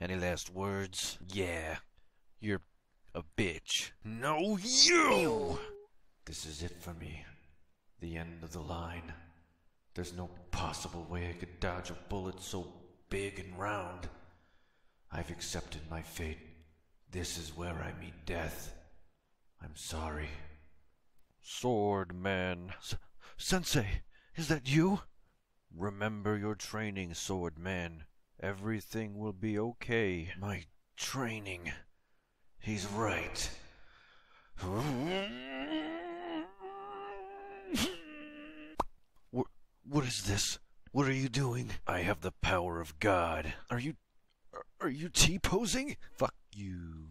Any last words? Yeah, you're a bitch. No, you! This is it for me. The end of the line. There's no possible way I could dodge a bullet so big and round. I've accepted my fate. This is where I meet death. I'm sorry. Sword Man. Sensei, is that you? Remember your training, Sword Man. Everything will be okay. My training. He's right. What is this? What are you doing? I have the power of God. Are you T-posing? Fuck you.